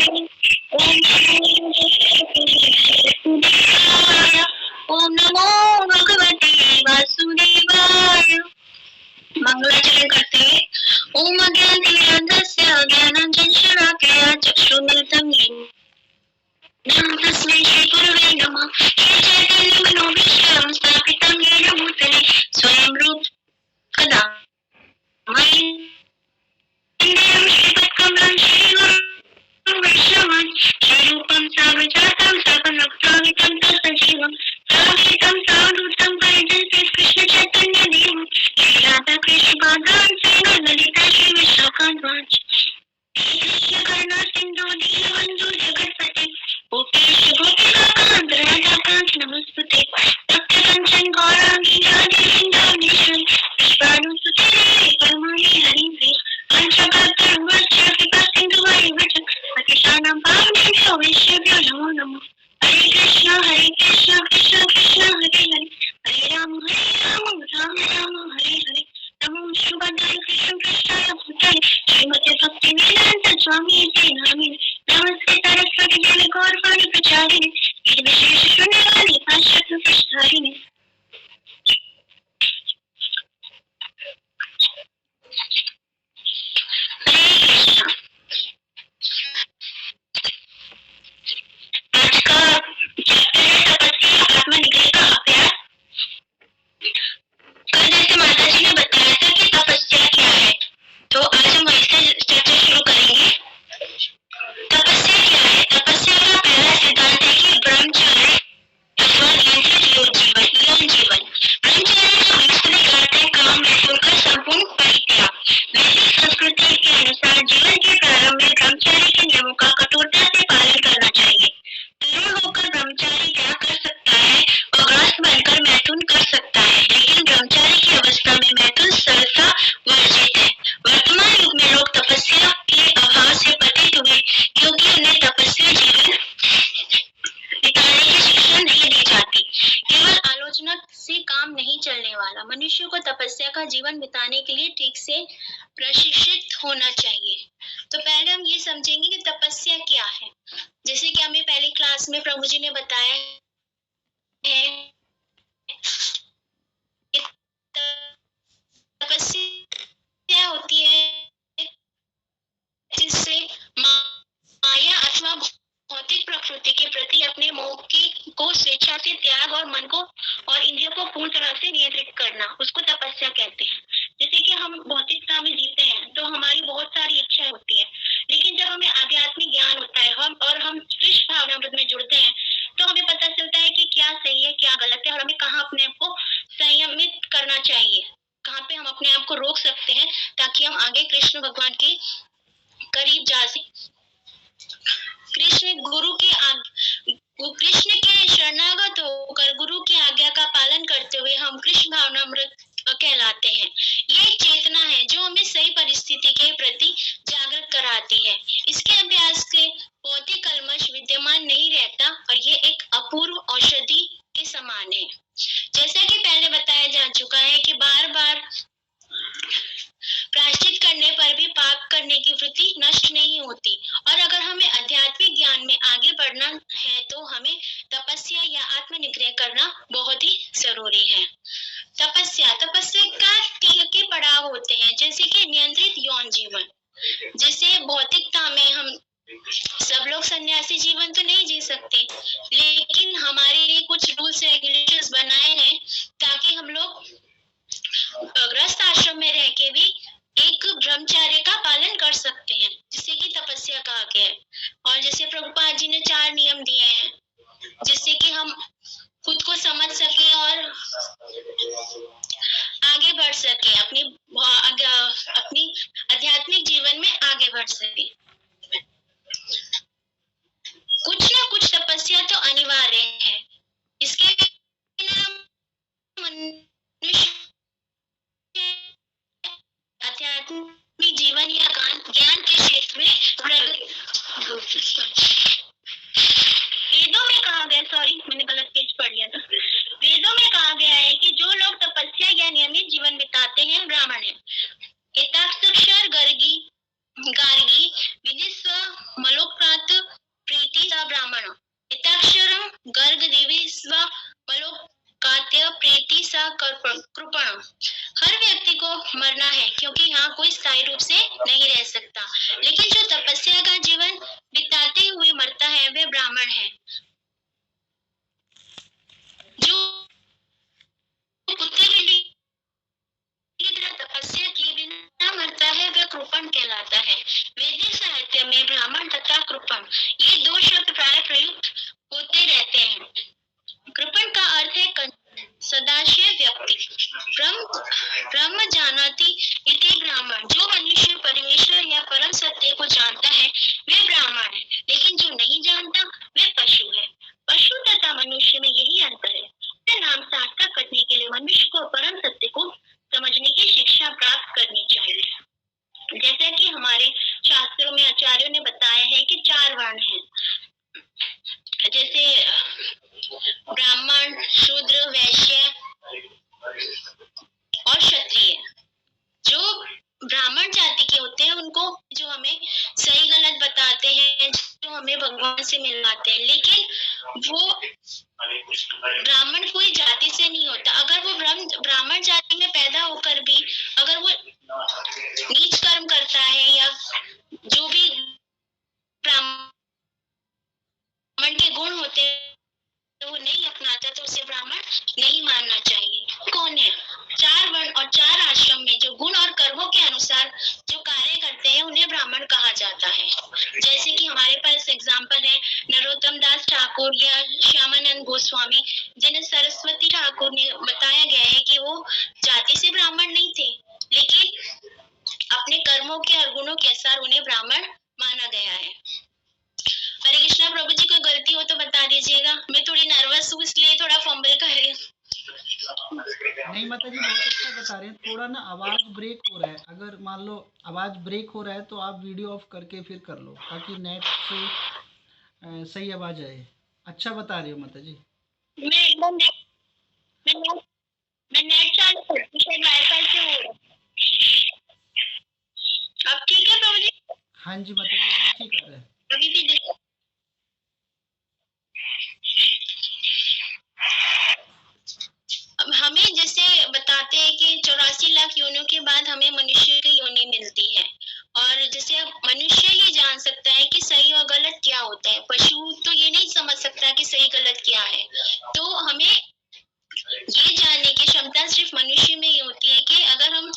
ओम नमो भगवते वासुदेवाय। मंगलाचरण करते हैं। ओम अज्ञानतिमिरान्धस्य ज्ञानाञ्जनशलाकया चक्षुर्मिलितं येन तस्मै श्रीगुरवे नमः। श्रीचैतन्यमनोभीष्टं स्थापितं येन भूतले स्वयं रूप कदा श्रीपत्कमलं श्रीगुरुं वैष्णवान् श्रीरूपं साग्रजातं सर्वभक्तावितं तत्सजीवं साद्वैतं सावधूतं परिजनसहितं कृष्ण चैतन्य देवं श्री राधा कृष्ण पादान् ललिता श्री विशाखान्वान् श्री कृष्ण करुणा सिंधु दीनबंधु जगत्पते गोपेश गोपिकाकान्त राधाकान्त नमस्तुते भक्त कंचन गौरांगी राधे वृंदावनेश्वरी पुष्पानुसुते देवी परमाणि हरिप्रिय पंचभद्रवच्च कृपा सिंधु वैवच पतितानां पावनेभ्यो वैष्णवेभ्यो नमो नमः। हरे कृष्ण कृष्ण कृष्ण हरे हरे हरे राम राम राम हरे हरे नमो शुभदाय कृष्ण कृष्णाय भूताय श्रीमते भक्ति वेदांत स्वामी नामिने नमस्ते सरस्वती देवी गौरवाणी प्रचारिणे निर्विशेष शून्यवादी पाश्चात्य प्रचारिणे। हरे कृष्ण। आज का चैप्टर है तपस्या आत्मनिग्रह का अभ्यास। कल जैसे माता जी ने बताया था कि तपस्या क्या है, तो आज हम वैसे चर्चा शुरू करेंगे। तपस्या क्या है? तपस्या का पहला सिद्धांत है कि ब्रह्मचर्य अथवा नियंत्रित यौन जीवन। ब्रह्मचर्य का वास्तविक अर्थ है काम वस्तु का संपूर्ण परित्याग। वैदिक संस्कृति के अनुसार जीवन के प्रारंभ में ब्रह्मचर्य के नियमों का कठोरता से पालन करना चाहिए। तरुण होकर ब्रह्मचारी क्या कर सकता है? वह गृहस्थ बनकर मैथुन कर सकता है, लेकिन ब्रह्मचारी की अवस्था में मैथुन सरलता वर्जित है। वर्तमान युग में लोग तपस्या के अभाव से पतित हुए क्योंकि उन्हें तपस्या जीवन बिताने की शिक्षा नहीं दी जाती। केवल आलोचना से काम नहीं चलने वाला। मनुष्य को तपस्या का जीवन बिताने के लिए ठीक से प्रशिक्षित होना चाहिए। तो पहले हम ये समझेंगे कि तपस्या क्या है। जैसे कि हमें पहली क्लास में प्रभु जी ने बताया है, तपस्या होती है जिससे माया अथवा भौतिक प्रकृति के प्रति अपने मोह को स्वेच्छा से त्याग और मन को और इंद्रियों को पूर्ण तरह से नियंत्रित करना, उसको तपस्या कहते हैं। जैसे कि हम भौतिकता में जीते हैं तो हमारी बहुत सारी इच्छाएं होती है, लेकिन जब हमें आध्यात्मिक ज्ञान होता है हम कृष्ण भावनामृत में जुड़ते हैं तो हमें पता चलता है कि क्या सही है क्या गलत है और हमें कहाँ अपने आप को संयमित करना चाहिए, कहाँ पे हम अपने आप को रोक सकते हैं ताकि हम आगे कृष्ण भगवान के करीब जा सके। कृष्ण के शरणागत होकर गुरु की आज्ञा का पालन करते हुए हम कृष्ण भावनामृत कहलाते हैं। ये एक चेतना है जो हमें सही परिस्थिति के प्रति जागृत कराती है। इसके अभ्यास से भौतिक कल्मश विद्यमान नहीं रहता और ये एक अपूर्व औषधि के समान है। जैसा कि पहले बताया जा चुका है कि बार बार प्रायश्चित करने पर भी पाप करने की वृत्ति नष्ट नहीं होती और अगर हमें आध्यात्मिक ज्ञान में आगे बढ़ना है तो हमें तपस्या या आत्मनिग्रह करना बहुत ही जरूरी है। तपस्या का के पड़ाव होते हैं, जैसे कि नियंत्रित यौन जीवन। जैसे भौतिकता में हम सब लोग सन्यासी जीवन तो नहीं जी सकते, लेकिन हमारे लिए कुछ रूल्स रेगुलेशंस बनाए हैं ताकि हम लोग गृहस्थ आश्रम में रह के भी एक ब्रह्मचर्य का पालन कर सकते हैं, जिसे कि तपस्या कहा गया है। और जैसे प्रभुपाद जी ने 4 नियम दिए हैं जिससे कि हम खुद को समझ सके और आगे बढ़ सके, अपनी आध्यात्मिक जीवन में आगे बढ़ सके। कुछ ना कुछ तपस्या तो अनिवार्य है, इसके बिना मनुष्य आध्यात्मिक जीवन या ज्ञान के क्षेत्र में वेदों में कहा गया, मैंने गलत पेज पढ़ लिया था। वेदों में कहा गया है कि जो लोग तपस्या या नियमित जीवन बिताते हैं ब्राह्मण है। एताक्षर गार्गी विनिस्व मलोक्रात गर्ग दिविस्व मलोकात्य प्रीति सा कृपण। हर व्यक्ति को मरना है क्योंकि यहाँ कोई स्थायी रूप से नहीं रह सकता, लेकिन जो तपस्या का जीवन बिताते हुए मरता है वह ब्राह्मण है। जो कुत्ते बिल्ली की तरह तपस्या किए बिना मरता है वह कृपण कहलाता है। वैदिक साहित्य में ब्राह्मण तथा कृपण ये दो शब्द प्राय प्रयुक्त होते रहते हैं। कृपण का अर्थ है सदाशय व्यक्ति। ब्रह्म जानाति इति ब्राह्मण। जो मनुष्य परमेश्वर या परम सत्य को जानता है वह ब्राह्मण है, लेकिन जो नहीं जानता वह पशु है। पशु तथा मनुष्य में यही अंतर है। यह नाम सार्थक करने के लिए मनुष्य को परम सत्य को समझने की शिक्षा प्राप्त करनी चाहिए। जैसा कि हमारे शास्त्रों में आचार्यों ने बताया है कि 4 वर्ण हैं, जैसे ब्राह्मण, शूद्र, वैश्य और क्षत्रिय। जो ब्राह्मण जाति के होते हैं उनको जो हमें सही गलत बताते हैं, जो हमें भगवान से मिलवाते हैं, लेकिन वो ब्राह्मण कोई जाति से नहीं होता। अगर वो ब्राह्मण जाति में पैदा होकर भी अगर वो नीच कर्म करता है या जो भी ब्राह्मण के गुण होते हैं वो नहीं अपनाता तो उसे ब्राह्मण नहीं मानना चाहिए। कौन है? 4 वर्ण और 4 आश्रम में जो गुण और कर्मों के अनुसार जो कार्य करते हैं उन्हें ब्राह्मण कहा जाता है। जैसे कि हमारे पास एग्जाम्पल है नरोत्तम दास ठाकुर या श्यामानंद गोस्वामी, जिन्हें सरस्वती ठाकुर ने बताया गया है कि वो जाति से ब्राह्मण नहीं थे, लेकिन अपने कर्मों के और गुणों के अनुसार उन्हें ब्राह्मण माना गया है। हरे कृष्णा। प्रभु जी, कोई गलती हो तो बता दीजिएगा। मैं थोड़ी नर्वस हूँ इसलिए थोड़ा फंबल कर रही हूँ। नहीं माता जी, बहुत अच्छा बता रहे हैं। थोड़ा ना आवाज ब्रेक हो रहा है, अगर मान लो आवाज ब्रेक हो रहा है तो आप वीडियो ऑफ करके फिर कर लो ताकि नेट से सही आवाज आए। अच्छा बता रही हो माता जी। मैं नेट चालू करती हूँ, वाईफाई से हो रहा है। अब ठीक है प्रभु जी? हाँ जी माता जी, ठीक है। अभी भी देखो। हमें जैसे बताते हैं कि 84 लाख योनियों के बाद हमें मनुष्य की योनि मिलती है, और जैसे अब मनुष्य ही जान सकता है कि सही और गलत क्या होता है। पशु तो ये नहीं समझ सकता कि सही गलत क्या है। तो हमें ये जानने की क्षमता सिर्फ मनुष्य में ही होती है कि अगर हम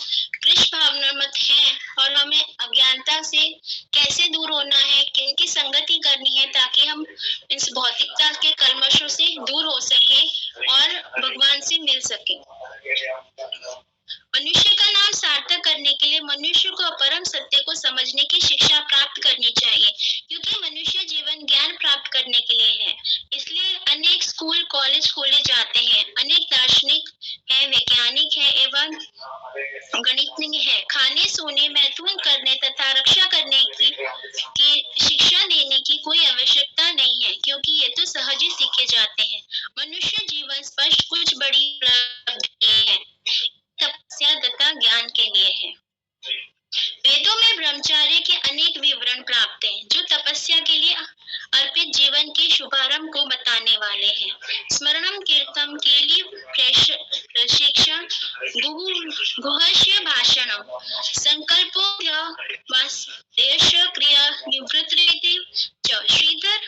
कृष्ण भावनामत हैं और हमें अज्ञानता से कैसे दूर होना है, किनकी संगति करनी है ताकि हम इस भौतिकता के कलमशों से दूर हो सके और भगवान से मिल सके। मनुष्य का नाम सार्थक करने के लिए मनुष्य को परम सत्य को समझने की शिक्षा प्राप्त करनी चाहिए, क्योंकि मनुष्य जीवन ज्ञान प्राप्त करने के लिए है। इसलिए अनेक स्कूल कॉलेज खोले जाते हैं। अनेक दार्शनिक है, वैज्ञानिक है एवं गणितज्ञ है। खाने, सोने, मैथुन करने तथा रक्षा करने की शिक्षा देने की कोई आवश्यकता नहीं है, क्योंकि ये तो सहज ही सीखे जाते हैं। मनुष्य जीवन स्पष्ट कुछ बड़ी उपलब्धि है, तपस्या तथा ज्ञान के लिए है। वेदों में ब्रह्मचार्य के अनेक विवरण प्राप्त हैं, जो तपस्या के लिए अर्पित जीवन के शुभारंभ को बताने वाले हैं। स्मरणम कीर्तम केली प्रशिक्षण गुहस्य भाषणम संकल्पो वास्तेश क्रिया निवृत्ति च। श्रीधर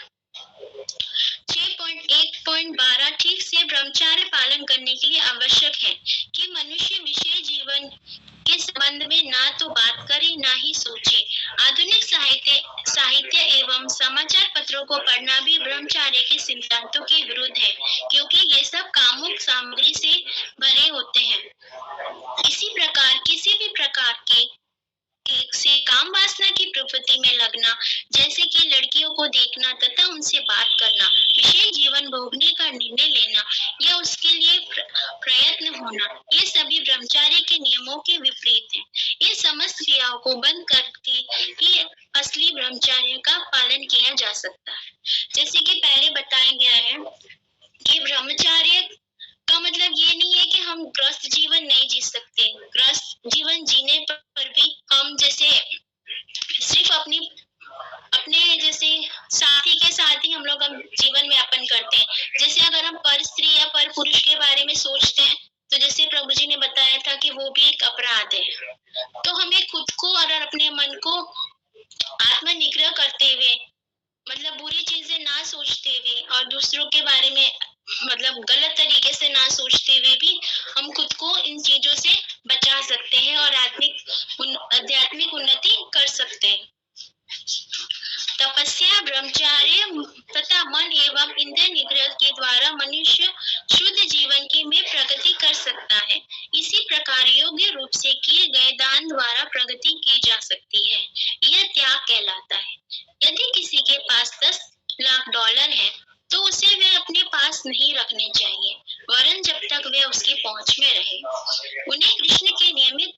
6.1.12 ठीक से ब्रह्मचार्य पालन करने के लिए आवश्यक है कि मनुष्य विषय जीवन के संबंध में ना तो बात करे ना ही सोचे। आधुनिक साहित्य एवं समाचार पत्रों को पढ़ना भी ब्रह्मचार्य के सिद्धांतों के विरुद्ध है, क्योंकि ये सब कामुक सामग्री से भरे होते हैं। इसी प्रकार किसी भी प्रकार के से काम वासना की प्रवृत्ति में लगना, जैसे कि लड़कियों को देखना तथा उनसे बात करना, विषय जीवन भोगने का निर्णय लेना या उसके लिए प्रयत्न होना, ये सभी ब्रह्मचार्य के नियमों के विपरीत हैं। ये समस्त क्रियाओं को बंद करके ही असली ब्रह्मचार्य का पालन किया जा सकता है। जैसे कि पहले बताया गया है कि ब्रह्मचार्य का मतलब ये नहीं है कि हम ग्रस्त जीवन नहीं जी सकते। ग्रस्त जीवन जीने पर भी हम जैसे सिर्फ अपने जैसे साथी के साथ ही हम लोग जीवन यापन करते हैं। दूसरों के बारे में मतलब गलत तरीके से ना सोचते हुए भी हम खुद को इन चीजों से बचा सकते हैं और आध्यात्मिक उन्नति कर सकते हैं। तपस्या, ब्रह्मचर्य तथा मन एवं इंद्रिय निग्रह के द्वारा मनुष्य शुद्ध जीवन की में प्रगति कर सकता है। इसी प्रकार योग्य रूप से किए गए दान द्वारा प्रगति की जा सकती है। यह त्याग कहलाता है। यदि किसी के पास 10 लाख डॉलर है तो उसे वे अपने पास नहीं रखने चाहिए, वरन जब तक वे उसकी पहुंच में रहे उन्हें कृष्ण के नियमित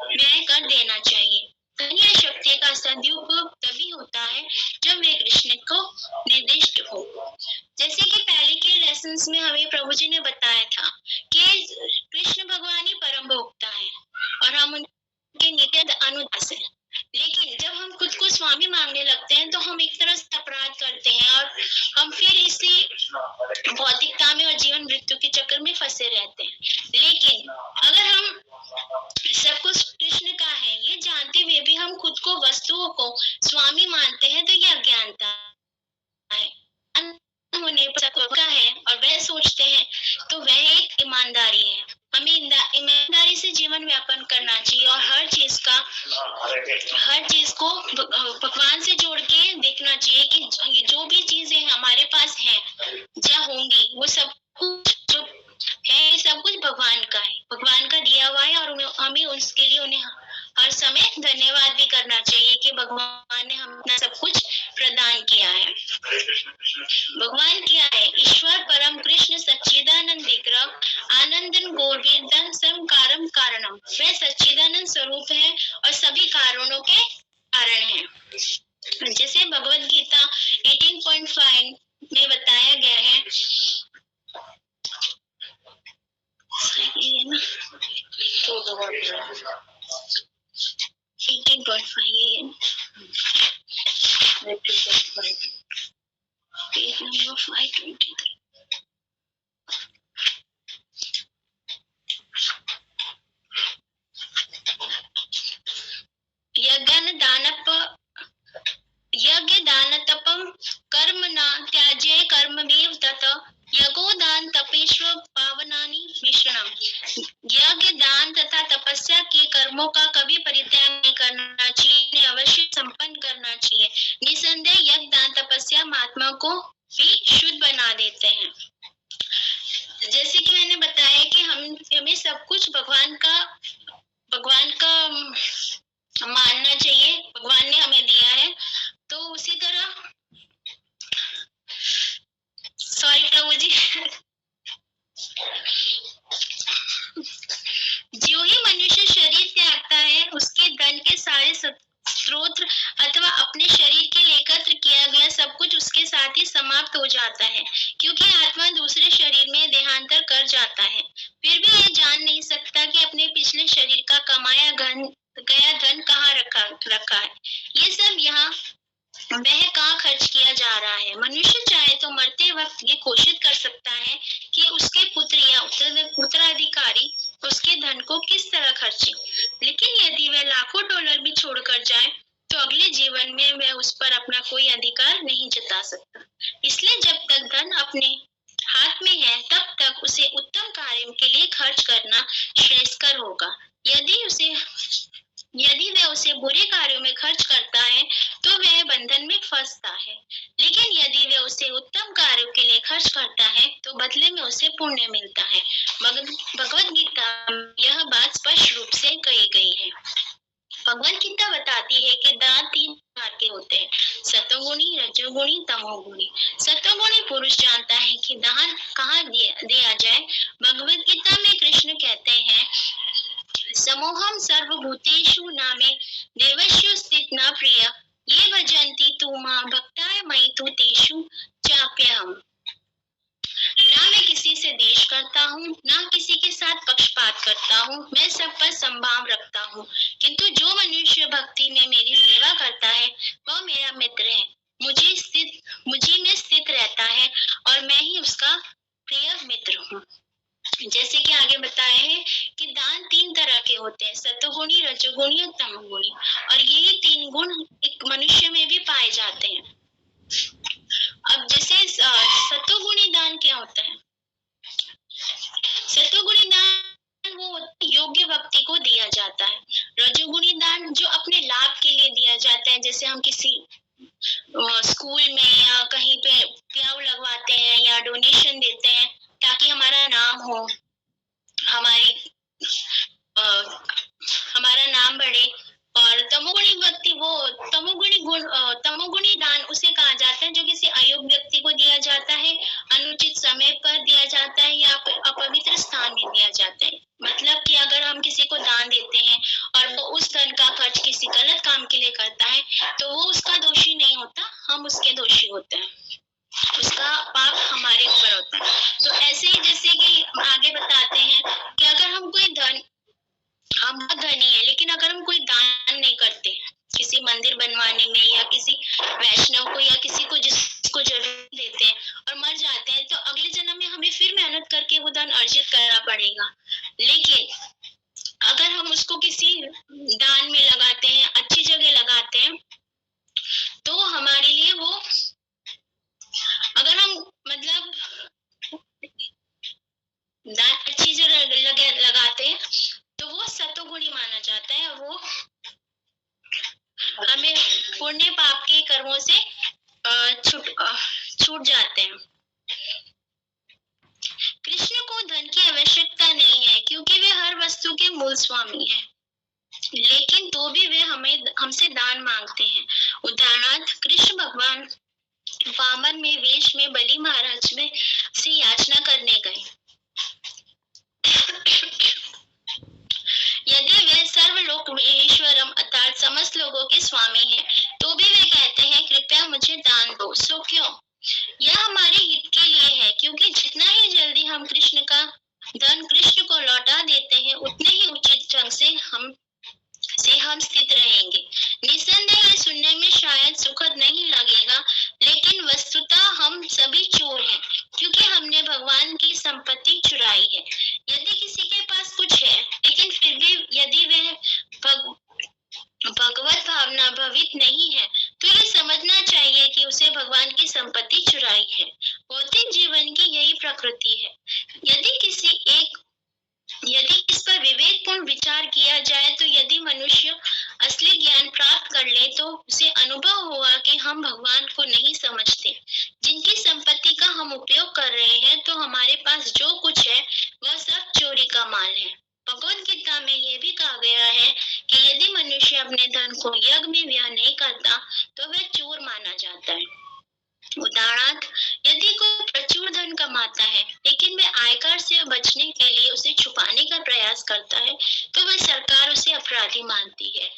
व्यय कर देना चाहिए। धन या शक्ति का सदुपयोग तभी होता है जब वे कृष्ण को निर्दिष्ट हो। जैसे कि पहले के लेसन्स में हमें प्रभु जी ने बताया था कि कृष्ण भगवान ही परम भोक्ता है और हम उनके नित्य अनुदास हैं। लेकिन जब हम खुद को स्वामी मांगने लगते हैं तो हम एक तरह से अपराध करते हैं और हम फिर इसी भौतिकता में और जीवन मृत्यु के चक्कर में फंसे रहते हैं। लेकिन अगर हम सब कुछ कृष्ण का है ये जानते हुए भी हम खुद को वस्तुओं को स्वामी मानते हैं तो यह अज्ञानता है। होने का है और वह सोचते हैं तो वह एक ईमानदारी है। हमें ईमानदारी से जीवन व्यापन करना चाहिए और हर चीज को भगवान से जोड़ के देखना चाहिए कि जो भी चीजें हमारे पास हैं या होंगी वो सब कुछ जो है सब कुछ भगवान का है, भगवान का दिया हुआ है और हमें उसके लिए उन्हें हर समय धन्यवाद भी करना चाहिए कि भगवान ने हमें सब कुछ प्रदान किया है। भगवान क्या है? ईश्वर परम कृष्ण सच्चिदानंद विग्रह आनंदन गोविंदन संकारम कारणम। वह सच्चिदानंद स्वरूप है और सभी कारणों के कारण है। जैसे भगवद गीता 18.5 में बताया गया है, ये ना 18.5 पेज नंबर 523। यज्ञ दान तपम कर्म न त्याज्य कर्ममेव तत यज्ञो दान तपेश्वर पावनानि मिश्रणम। यज्ञ दान तथा तपस्या के कर्मों का कभी परित्याग नहीं करना चाहिए, इन्हें अवश्य संपन्न करना चाहिए। निसंदेह यज्ञ दान तपस्या महात्मा को भी शुद्ध बना देते हैं। जैसे कि मैंने बताया कि हमें सब कुछ भगवान का मानना चाहिए, भगवान ने हमें दिया है। तो उसी तरह सॉरी प्रभु जी जो ही मनुष्य शरीर त्यागता है उसके धन के सारे स्रोत अथवा अपने शरीर के लिए एकत्र किया गया सब कुछ उसके साथ ही समाप्त हो जाता है, क्योंकि आत्मा दूसरे शरीर में देहांतर कर जाता है। फिर भी यह जान नहीं सकता कि अपने पिछले शरीर का कमाया गया धन कहाँ रखा है। ये सब यहाँ वह कहाँ खर्च किया जा रहा है। मनुष्य चाहे तो मरते वक्त ये घोषित कर सकता है कि उसके पुत्र या उत्तराधिकारी उसके धन को किस तरह खर्चे, लेकिन यदि वह लाखों डॉलर भी छोड़कर जाए तो अगले जीवन में वह उस पर अपना कोई अधिकार नहीं जता सकता। इसलिए जब तक धन अपने हाथ में है तब तक उसे उत्तम कार्य के लिए खर्च करना श्रेयस्कर होगा। यदि वह उसे बुरे कार्यों में खर्च करता है तो वह बंधन में फंसता है, लेकिन यदि वह उसे उत्तम कार्यों के लिए खर्च करता है तो बदले में उसे पुण्य मिलता है। भगवद गीता में यह बात स्पष्ट रूप से कही गई है। भगवद गीता बताती है कि दान 3 प्रकार के होते हैं, सतोगुणी, रजोगुणी, तमोगुणी। सतोगुणी पुरुष जानता है कि दान कहाँ दिया जाए। भगवद गीता में कृष्ण कहते हैं, समोहम सर्वभूतेषु नामे देवस्यु स्थित न प्रिय ये भजन्ति तु मां भक्ताय मयि तु तेषु चाप्यहम्। ना मैं किसी से द्वेष करता हूँ, ना किसी के साथ पक्षपात करता हूँ, मैं सब पर संभाव रखता हूँ, किंतु जो मनुष्य भक्ति में मेरी सेवा करता है वह मेरा मित्र है, मुझी में स्थित रहता है और मैं ही उसका प्रिय मित्र हूँ। जैसे कि आगे बताया है कि दान 3 तरह के होते हैं, सतोगुणी, रजोगुणी और तमोगुणी, और यही 3 गुण एक मनुष्य में भी पाए जाते हैं। अब जैसे सतोगुणी दान क्या होता है? सतोगुणी दान वो योग्य व्यक्ति को दिया जाता है। रजोगुणी दान जो अपने लाभ के लिए दिया जाता है, जैसे हम किसी स्कूल में या कहीं पे प्याव लगवाते हैं या डोनेशन देते हैं ताकि हमारा नाम हो, हमारा नाम बढ़े। और तमोगुणी व्यक्ति वो तमोगुणी दान उसे कहा जाता है जो किसी अयोग्य व्यक्ति को दिया जाता है, अनुचित समय पर दिया जाता है या अपवित्र स्थान में दिया जाता है। मतलब कि अगर हम किसी को दान देते हैं और वो उस धन का खर्च किसी गलत काम के लिए करता है तो वो उसका दोषी नहीं होता, हम उसके दोषी होते हैं, उसका पाप हमारे ऊपर होता है। तो ऐसे ही जैसे कि आगे बताते हैं कि अगर हम कोई हम बहुत धनी है लेकिन अगर हम कोई दान नहीं करते किसी मंदिर बनवाने में या किसी वैष्णव को या किसी को जिसको जरूरत देते हैं और मर जाते हैं तो अगले जन्म में हमें फिर मेहनत करके वो धन अर्जित करना पड़ेगा। लेकिन अगर हम उसको किसी दान में लगाते हैं, अच्छी जगह लगाते हैं, तो हमारे लिए वो, अगर हम मतलब दान अच्छी जगह लगाते हैं तो वो सतोगुणी माना जाता है। वो हमें पुण्य पाप के कर्मों से छूट जाते हैं। कृष्ण को धन की आवश्यकता नहीं है क्योंकि वे हर वस्तु के मूल स्वामी हैं, लेकिन तो भी वे हमसे दान मांगते हैं। उदाहरणार्थ कृष्ण भगवान वामन में वेश में बलि महाराज में से याचना करने गए। यदि वे सर्वलोक ईश्वरम अर्थात समस्त लोगों के स्वामी हैं, तो भी वे कहते हैं कृपया मुझे दान दो। सो क्यों? यह हमारे हित के लिए है, क्योंकि जितना ही जल्दी हम कृष्ण का धन कृष्ण को लौटा देते हैं उतने ही उचित ढंग से हम स्थित रहेंगे। निसंदेह ये सुनने में शायद सुखद नहीं लगेगा, लेकिन वस्तुतः हम सभी चोर हैं क्योंकि हमने भगवान की संपत्ति चुराई है। यदि किसी के पास कुछ है लेकिन फिर भी यदि वह भगवत भावना भवित नहीं है तो ये समझना चाहिए कि उसे भगवान की संपत्ति चुराई है। भौतिक जीवन की यही प्रकृति है। यदि इस पर विवेकपूर्ण विचार किया जाए तो यदि मनुष्य असली ज्ञान प्राप्त कर ले तो उसे अनुभव होगा कि हम भगवान को नहीं समझते। जिनकी संपत्ति का हम उपयोग कर रहे हैं, तो हमारे पास जो कुछ है वह सब चोरी का माल है। भगवद गीता में यह भी कहा गया है कि यदि मनुष्य अपने धन को यज्ञ में व्यय नहीं करता तो वह चोर माना जाता है। उदाहरणार्थ यदि कोई प्रचुर धन कमाता है लेकिन वह आयकर से बचने के लिए उसे छुपाने का प्रयास करता है तो वह सरकार उसे अपराधी मानती है।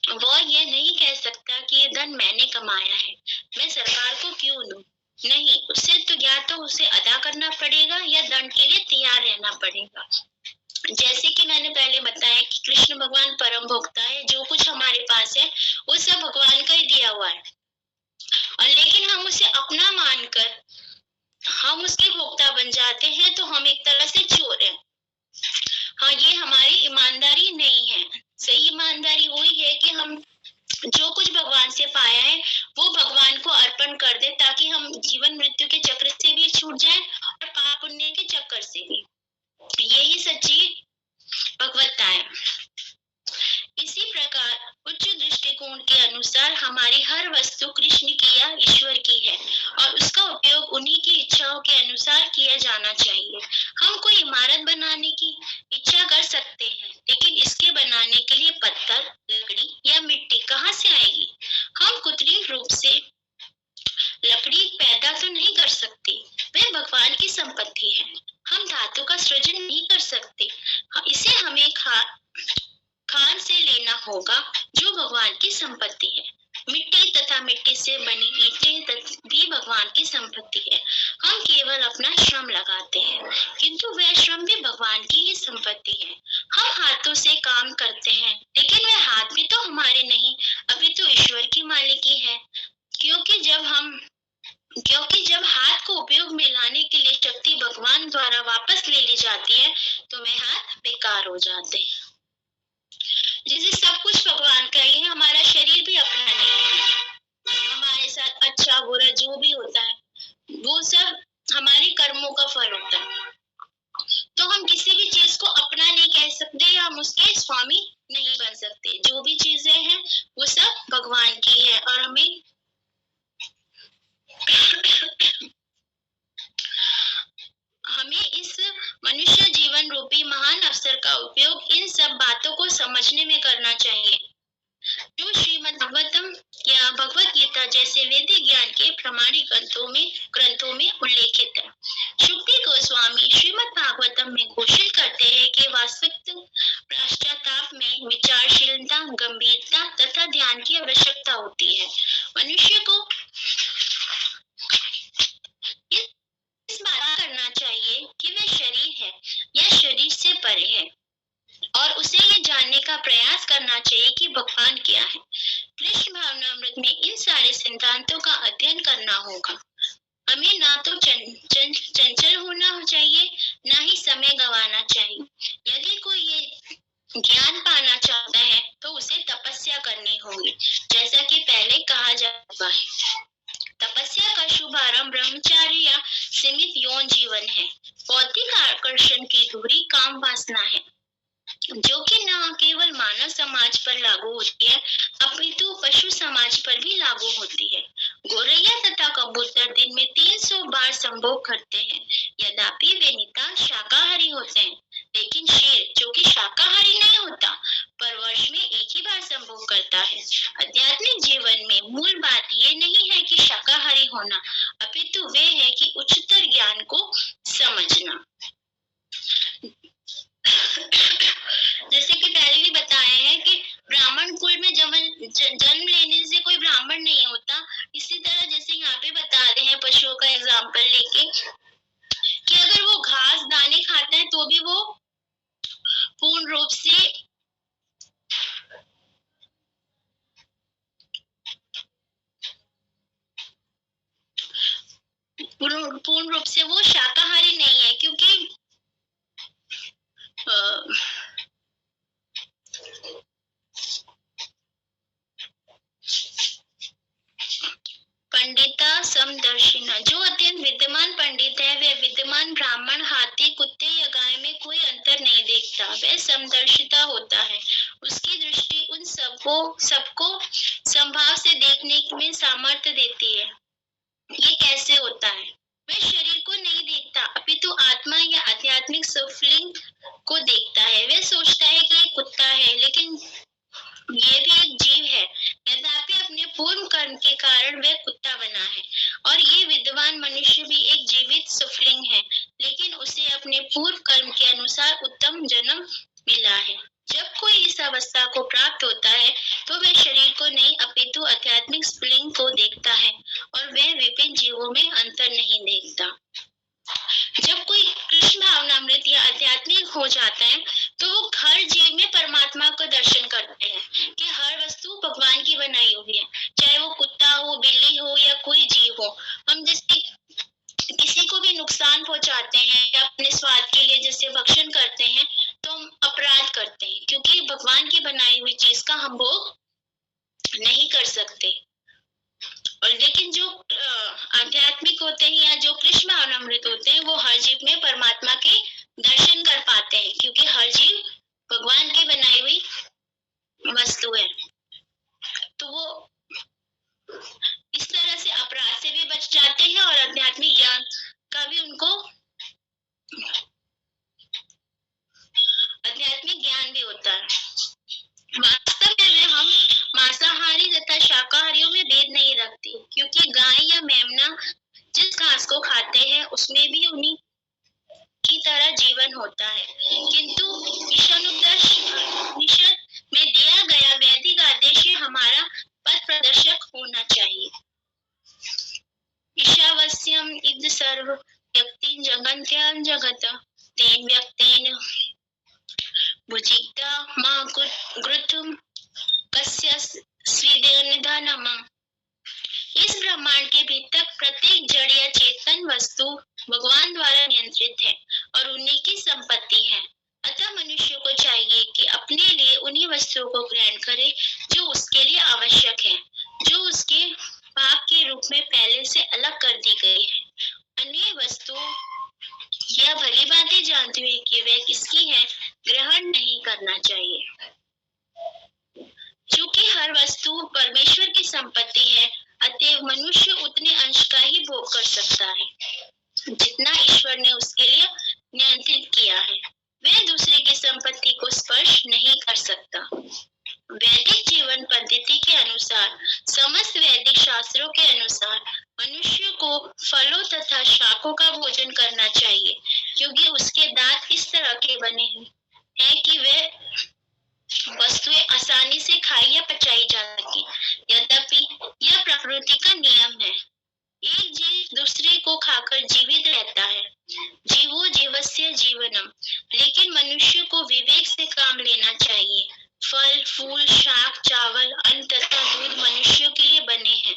वह यह नहीं कह सकता कि ये धन मैंने कमाया है, मैं सरकार को क्यों दूं? नहीं, उसे तो या तो उसे अदा करना पड़ेगा या दंड के लिए तैयार रहना पड़ेगा। जैसे कि मैंने पहले बताया कि कृष्ण भगवान परम भोक्ता है, जो कुछ हमारे पास है वो सब भगवान का ही दिया हुआ है, और लेकिन हम उसे अपना मानकर हम उसके भोक्ता बन जाते हैं तो हम एक तरह से चोर हैं। हाँ, ये हमारी ईमानदारी नहीं है। सही ईमानदारी वही है कि हम जो कुछ भगवान से पाया है वो भगवान को अर्पण कर दे ताकि हम जीवन मृत्यु के चक्र से भी छूट जाएं और पाप पुण्य के चक्कर से भी। यही सच्ची भगवत्ता है। इसी प्रकार उच्च दृष्टिकोण के अनुसार हमारी हर वस्तु कृष्ण की या ईश्वर की है और उसका उपयोग उन्हीं की इच्छाओं के अनुसार किया जाना चाहिए। हम कोई इमारत बनाने की इच्छा कर सकते हैं, लेकिन इसके बनाने के लिए पत्थर, लकड़ी या मिट्टी कहाँ से आएगी? हम कृत्रिम रूप से लकड़ी पैदा तो नहीं कर सकते, वह भगवान की संपत्ति है। हम धातु का सृजन नहीं कर सकते, इसे हमें खान से लेना होगा जो भगवान की संपत्ति है। मिट्टी तथा मिट्टी से बनी ईंटें भी भगवान की संपत्ति है। हम केवल अपना श्रम लगाते हैं, किंतु वह श्रम भी भगवान की ही संपत्ति है। हम हाथों से काम करते हैं, लेकिन वह हाथ भी तो हमारे नहीं, अभी तो ईश्वर की मालिकी है। क्योंकि जब हाथ को उपयोग में लाने के लिए शक्ति भगवान द्वारा वापस ले ली जाती है तो वह हाथ बेकार हो जाते हैं। जैसे सब कुछ भगवान का ही है, हमारा शरीर भी अपना नहीं है। हमारे साथ अच्छा बुरा जो भी होता है बातों को समझने में करना चाहिए जो श्रीमद् भागवतम या भगवत गीता जैसे वैदिक ज्ञान के प्रमाणिक ग्रंथों में उल्लेखित है। शुक्ति गोस्वामी श्रीमद् भागवतम में घोषित करते हैं कि वास्तविक पश्चाताप में विचारशीलता, गंभीरता तथा ध्यान की आवश्यकता होती है। मनुष्य को इस बात करना चाहिए कि वह शरीर है या शरीर से परे है और उसे ये जानने का प्रयास करना चाहिए कि भगवान क्या है। कृष्ण भावनामृत में इन सारे सिद्धांतों का अध्ययन करना होगा। हमें ना तो चंचल होना चाहिए, ना ही समय गंवाना चाहिए। यदि कोई ये ज्ञान पाना चाहता है तो उसे तपस्या करनी होगी, जैसा कि पहले कहा जा चुका है। तपस्या का शुभारंभ ब्रह्मचार्य या सीमित यौन जीवन है। भौतिक आकर्षण की दूरी काम वासना है, जो कि न केवल मानव समाज पर लागू होती है अपितु पशु समाज पर भी लागू होती है। गौरैया तथा कबूतर दिन में 300 बार संभोग करते हैं, यद्यपि वे नितांत शाकाहारी होते हैं। लेकिन शेर, जो कि शाकाहारी नहीं होता, पर वर्ष में एक ही बार संभोग करता है। आध्यात्मिक जीवन में मूल बात ये नहीं है कि शाकाहारी होना, अपितु वे है कि उच्चतर ज्ञान को समझना। जैसे कि पहले भी बताया है कि ब्राह्मण कुल में जन्म लेने से कोई ब्राह्मण नहीं होता। इसी तरह जैसे यहाँ पे बता रहे हैं पशुओं का एग्जाम्पल लेके कि अगर वो घास दाने खाता है तो भी वो पूर्ण रूप से वो शाकाहारी नहीं है, क्योंकि पंडिता समदर्शिना, जो अत्यंत विद्यमान पंडित है वह विद्यमान ब्राह्मण, हाथी, कुत्ते या गाय में कोई अंतर नहीं देखता। वह समदर्शिता होता है। उसकी दृष्टि उन सबको संभाव से देखने में सामर्थ्य देती है। ये कैसे होता है? वह शरीर को नहीं देखता अपितु आत्मा या आध्यात्मिक स्फुलिंग को देखता है। वह सोचता है कि ये कुत्ता है, लेकिन ये भी एक जीव है। यद्यपि अपने पूर्व कर्म के कारण वह कुत्ता बना है, और ये विद्वान मनुष्य भी एक जीवित स्फुलिंग है, लेकिन उसे अपने पूर्व कर्म के अनुसार उत्तम जन्म मिला है। जब कोई इस अवस्था को प्राप्त होता है तो वह शरीर को नहीं अपितु आध्यात्मिक स्फुलिंग को देखता है, और वह विभिन्न जीवों में अंतर नहीं देखता। जब कोई कृष्ण भावनामृत या आध्यात्मिक हो जाता है तो वो हर जीव में परमात्मा का दर्शन करते हैं कि हर वस्तु भगवान की बनाई हुई है, चाहे वो कुत्ता हो, बिल्ली हो या कोई जीव हो। हम जैसे किसी को भी नुकसान पहुंचाते हैं या अपने स्वाद के लिए जैसे भक्षण करते हैं तो हम अपराध करते हैं, क्योंकि भगवान की बनाई हुई चीज का हम भोग नहीं कर सकते। और लेकिन जो आध्यात्मिक होते हैं या जो कृष्ण भावनामृत होते हैं वो हर जीव में परमात्मा के दर्शन कर पाते हैं, क्योंकि हर जीव भगवान की बनाई हुई वस्तु है। तो वो इस तरह से अपराध से भी बच जाते हैं और आध्यात्मिक ज्ञान का भी उनको आध्यात्मिक ज्ञान भी होता है। वास्तव में हम मांसाहारी तथा शाकाहारियों में भेद नहीं रखते, क्योंकि गाय या मेमना जिस घास को खाते हैं उसमें भी उन्हीं की तरह जीवन होता है। किंतु उपनिषद में दिया गया वैदिक आदेश हमारा पथ प्रदर्शक होना चाहिए। ईशावास्यम इद सर्व व्यक्ति जगन्त्यं जगत तेन व्यक्तेन भुजिता मां गुरुत्वम कस्य स्वीदेनधनम। इस ब्रह्मांड के भीतर प्रत्येक जड़ या चेतन वस्तु भगवान द्वारा नियंत्रित है और उन्हीं की संपत्ति है। अतः मनुष्य को चाहिए कि अपने लिए उन्हीं वस्तुओं को ग्रहण करे जो उसके लिए आवश्यक है, जो उसके पाप के रूप में पहले से अलग कर दी गई है। अन्य वस्तु यह भली बातें जानते हुए कि वह किसकी है ग्रहण नहीं करना चाहिए। चूंकि हर वस्तु परमेश्वर की संपत्ति है, अतएव मनुष्य उतने अंश का ही भोग कर सकता है जितना ईश्वर ने उसके लिए नियंत्रित किया है। वह दूसरे की संपत्ति को स्पर्श नहीं कर फलों तथा शाकों का भोजन करना चाहिए, क्योंकि उसके दांत इस तरह के बने हैं कि वे वस्तुएं आसानी से खाई या पचाई जा सके। यद्यपि यह प्रकृति का नियम है। एक जीव दूसरे को खाकर जीवित रहता है। जीवो जीवस्य जीवनम। लेकिन मनुष्य को विवेक से काम लेना चाहिए। फल, फूल, शाक, चावल, अन्न तथा दूध मनुष्यों के लिए बने हैं।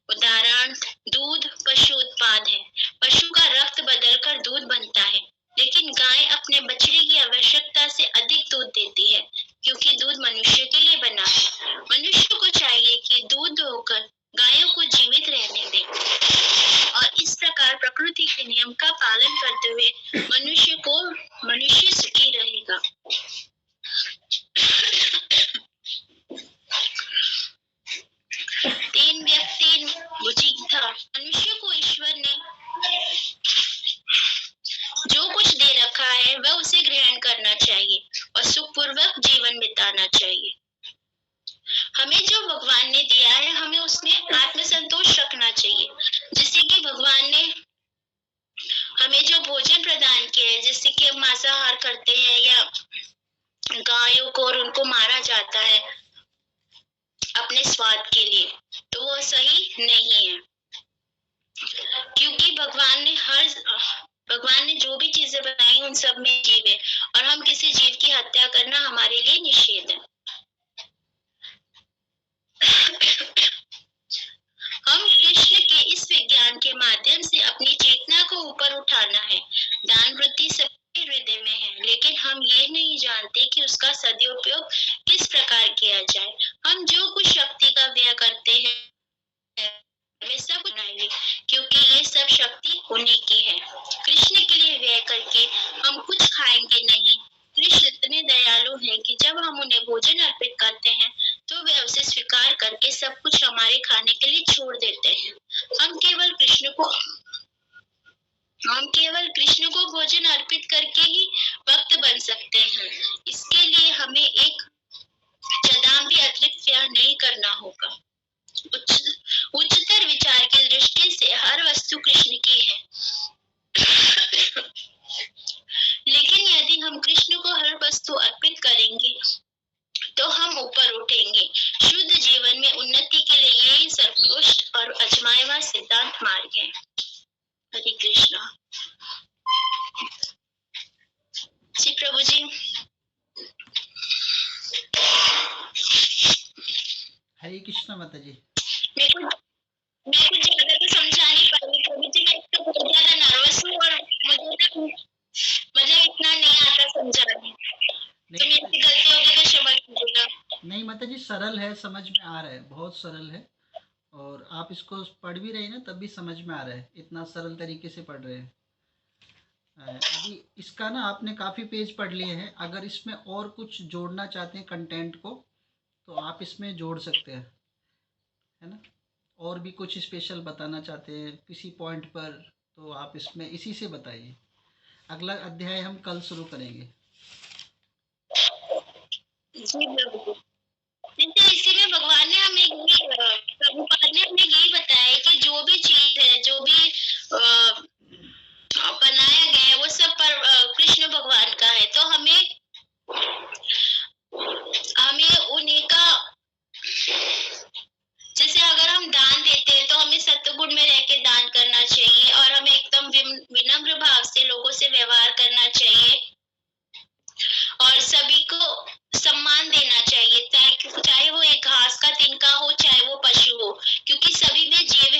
उदाहरण, दूध पशु उत्पाद है। पशु का रक्त बदलकर दूध बनता है, लेकिन गाय अपने बछड़े की आवश्यकता से अधिक दूध देती है, क्योंकि दूध मनुष्य के लिए बना है। मनुष्य को चाहिए कि दूध होकर गायों को जीवित रहने दे और इस प्रकार प्रकृति के नियम का पालन करते हुए मनुष्य सुखी रहेगा। तीन व्यक्ति बुझी था। मनुष्य को ईश्वर ने जो कुछ दे रखा है वह उसे ग्रहण करना चाहिए और सुखपूर्वक जीवन बिताना चाहिए। हमें जो भगवान ने दिया है हमें उसमें आत्मसंतोष रखना चाहिए। जैसे कि भगवान ने हमें जो भोजन प्रदान किया है, जैसे कि हम मांसाहार करते हैं या गायों को और उनको मारा जाता है अपने स्वाद के लिए, तो वो सही नहीं है, क्योंकि भगवान ने जो भी चीजें बनाई उन सब में जीव है और हम किसी जीव की हत्या करना हमारे लिए निषेध है। हम कृष्ण के इस विज्ञान के माध्यम से अपनी चेतना को ऊपर उठाना है। दान वृत्ति सबके हृदय में है, लेकिन हम ये नहीं जानते कि उसका सदुपयोग किस प्रकार किया जाए। हम जो कुछ शक्ति का व्यय करते हैं वे सब बनाएंगे, क्योंकि ये सब शक्ति उन्हीं की है। कृष्ण के लिए व्यय करके हम कुछ खाएंगे नहीं। कृष्ण इतने दयालु हैं कि जब हम उन्हें भोजन अर्पित करते हैं तो वे उसे स्वीकार करके सब कुछ हमारे खाने के लिए छोड़ देते हैं। हम केवल कृष्ण को भोजन अर्पित करके ही भक्त बन सकते हैं। इसके लिए हमें एक जदाम भी अतिरिक्त व्यय नहीं करना होगा। उच्चतर विचार की दृष्टि से हर वस्तु कृष्ण की है, लेकिन यदि हम कृष्ण को हर वस्तु अर्पित करेंगे तो हम ऊपर उठेंगे। शुद्ध जीवन में उन्नति के लिए यही सर्वोत्कृष्ट और आजमाया हुआ सिद्धांत मार्ग है। हरे कृष्णा। जी प्रभु जी। हरे कृष्णा माता जी। मैं कुछ ज्यादा तो समझा नहीं पाई प्रभु जी। मैं तो बहुत ज्यादा नर्वस हूँ और मुझे इतना नहीं आता समझाने, तो मेरी गलती होगी तो क्षमा कीजिएगा। नहीं माता जी, सरल है, समझ में आ रहा है, बहुत सरल है। और आप इसको पढ़ भी रहे हैं ना, तब भी समझ में आ रहा है, इतना सरल तरीके से पढ़ रहे हैं। अभी इसका ना आपने काफ़ी पेज पढ़ लिए हैं। अगर इसमें और कुछ जोड़ना चाहते हैं कंटेंट को, तो आप इसमें जोड़ सकते हैं, है ना। और भी कुछ स्पेशल बताना चाहते हैं किसी पॉइंट पर, तो आप इसमें इसी से बताइए। अगला अध्याय हम कल शुरू करेंगे। जी प्रभु। इसी में भगवान ने हमें प्रभुपाद ने हमें यही बताया कि जो भी चीज है, जो भी बनाया गया है, वो सब पर कृष्ण भगवान का है। तो हमें उन्हीं का, जैसे अगर हम दान देते हैं तो हमें सत्वगुण में रह के दान करना चाहिए और हमें एकदम विनम्र भाव से लोगों से व्यवहार करना चाहिए और सभी को सम्मान देना चाहिए, चाहे वो एक घास का तिनका हो, चाहे वो पशु हो, क्योंकि सभी में जीव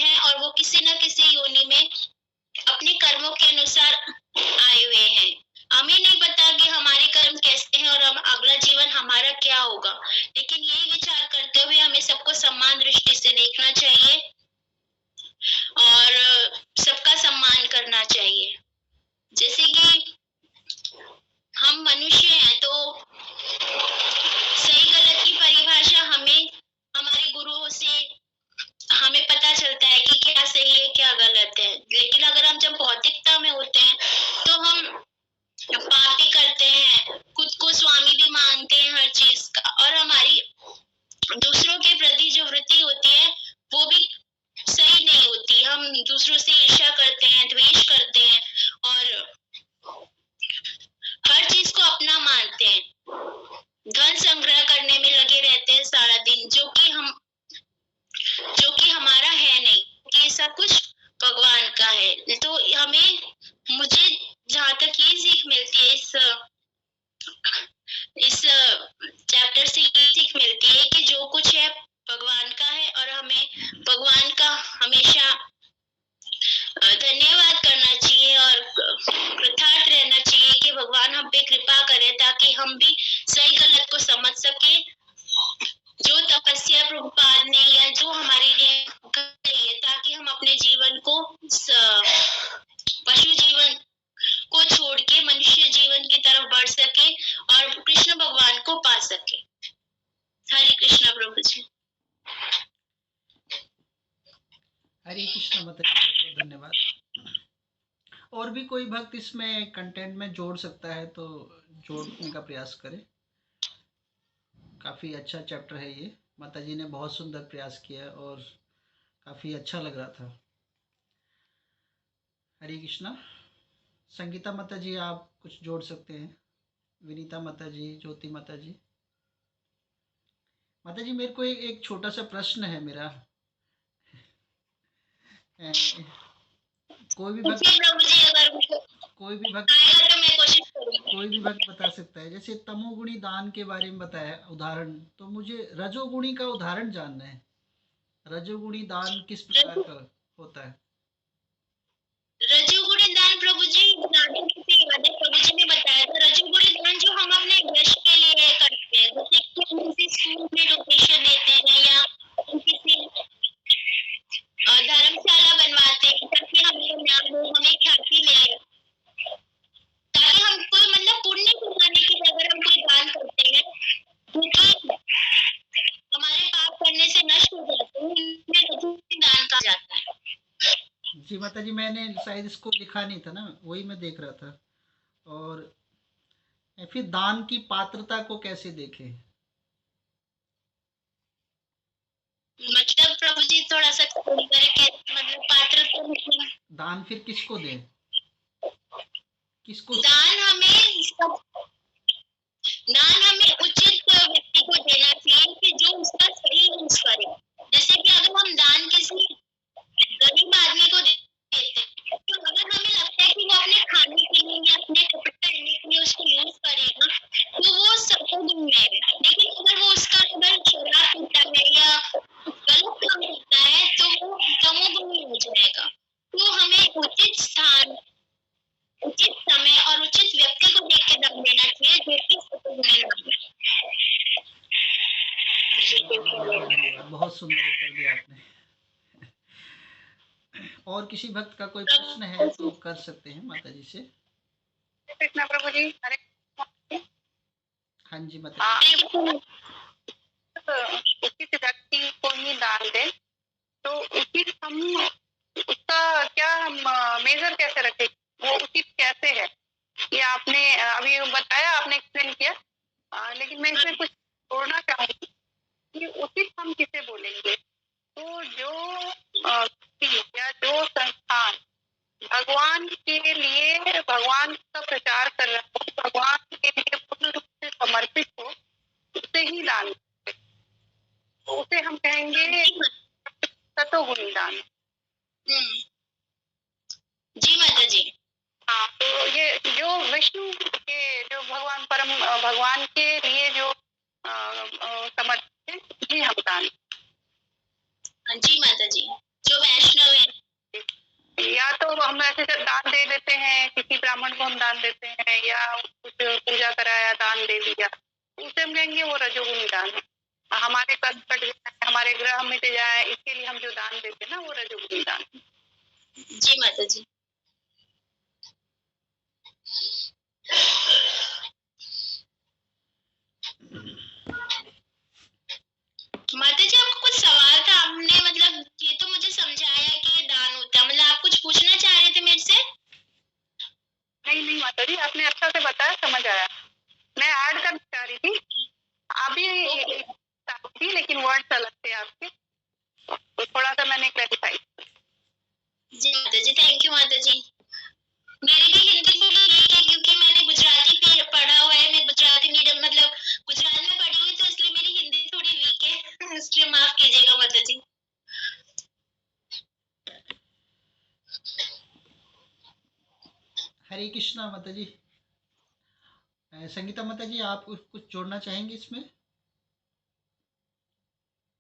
हम दूसरों से ईर्ष्या करते हैं, द्वेष करते हैं और हर चीज को अपना मानते हैं, धन संग्रह करने में लगे रहते हैं सारा दिन, जो कि हमारा है नहीं, कि सब कुछ भगवान का है। तो मुझे जहाँ तक ये सीख मिलती है इस चैप्टर से, ये सीख मिलती है कि जो कुछ है भगवान का है और हमें भगवान का हमेशा धन्यवाद करना चाहिए और कृतार्थ रहना चाहिए कि भगवान हम पे कृपा करे, ताकि हम भी सही गलत को समझ सके। जो तपस्या प्रभुपाद ने या जो हमारे लिए कही है, ताकि हम अपने जीवन को पशु जीवन को छोड़ के मनुष्य जीवन की तरफ बढ़ सके और कृष्ण भगवान को पा सके। हरे कृष्णा प्रभु जी। हरे कृष्ण माता जी, बहुत बहुत धन्यवाद। और भी कोई भक्त इसमें कंटेंट में जोड़ सकता है तो जोड़ने का प्रयास करें। काफ़ी अच्छा चैप्टर है ये, माता जी ने बहुत सुंदर प्रयास किया और काफ़ी अच्छा लग रहा था। हरे कृष्णा। संगीता माता जी, आप कुछ जोड़ सकते हैं। विनीता माता जी, ज्योति माता जी। माता जी, मेरे को एक छोटा सा प्रश्न है मेरा। कोई भी भक्त कोई भी भक्त कोई भी भक्त बता सकता है। जैसे तमोगुणी दान के बारे में बताया उदाहरण, तो मुझे रजोगुणी का उदाहरण जानना है। रजोगुणी दान किस प्रकार का होता है? रजोगुणी दान प्रभु जी प्रभु जी ने बताया था। रजोगुणी दान जो हम अपने यश के लिए करते हैं, जैसे कि हम किसी स्कूल में डोनेशन देते हैं या हम किसी धर्मशाला बनवाते हैं ताकि हमें नाम हो, हमें ख्याति मिले, ताकि हम कोई मतलब पुण्य कमाने की अगर हम कोई दान करते हैं क्योंकि हमारे पाप करने से नष्ट हो जाते हैं, रजोगुणी दान कहा जाता है। जी माता जी, मैंने शायद इसको लिखा नहीं था ना, वही मैं देख रहा था। और फिर दान की पात्रता को कैसे देखें? मतलब प्रभु जी थोड़ा सा मतलब पात्रता दान फिर किसको दें? किसको दान हमें उचित व्यक्ति को देना चाहिए कि जो उसका सही यूज करे। जैसे कि अगर हम दान किसी गरीब आदमी को देते हैं, तो अगर हमें लगता है कि वो अपने खाने के लिए या अपने कपड़े पहनने के लिए उसको यूज करेगा, तो वो सतोगुण में है। लेकिन अगर वो उसका अगर शराब पीता है या गलत काम करता है, तो वो तमोगुण में हो जाएगा। तो हमें उचित स्थान, उचित समय और उचित व्यक्ति को देख के दान देना चाहिए, जो कि सतोगुण में है। बहुत सुंदर उत्तर दिया आपने। और किसी भक्त का कोई प्रश्न है तो कर सकते हैं माता जी से। कृष्णा प्रभु जी। हरे हाँ जी माता जी। उचित व्यक्ति को ही दान दें, तो उचित हम उसका क्या हम मेजर कैसे रखें, वो उचित कैसे है, ये आपने अभी बताया, आपने एक्सप्लेन किया। लेकिन मैं इसमें कुछ जोड़ना चाहूंगी कि उचित हम किसे बोलेंगे। तो जो या जो संस्थान भगवान के लिए, भगवान का प्रचार कर रहा हो, भगवान के लिए पूर्ण रूप से समर्पित हो, उसे ही दान, तो उसे हम कहेंगे सतोगुणी दान। जी माता जी। हाँ, तो ये जो विष्णु के, जो भगवान परम भगवान के लिए जो समर्पित है, जी हम दान। जी माता जी। जो वैष्णव है, या तो हम ऐसे दान दे देते हैं, किसी ब्राह्मण को हम दान देते हैं, या कुछ पूजा कराया दान दे दिया, उसे हम कहेंगे वो रजोगुणी दान है। हमारे कष्ट कट जाए, हमारे ग्रह मिट जाए, इसके लिए हम जो दान देते हैं ना, वो रजोगुणी दान। जी माता जी। माता जी, आपको कुछ सवाल था? आपने मतलब ये तो मुझे समझाया कि ये दान होता है, मतलब आप कुछ पूछना चाह रहे थे मेरे से? नहीं माता जी, आपने अच्छा से बताया, समझ आया। मैं ऐड करना चाह रही थी, अभी लेकिन वर्ड्स अलग थे आपके, तो थोड़ा सा मैंने क्लैरिफाई। हरे कृष्णा माता जी। संगीता माता जी, आप कुछ जोड़ना चाहेंगे इसमें?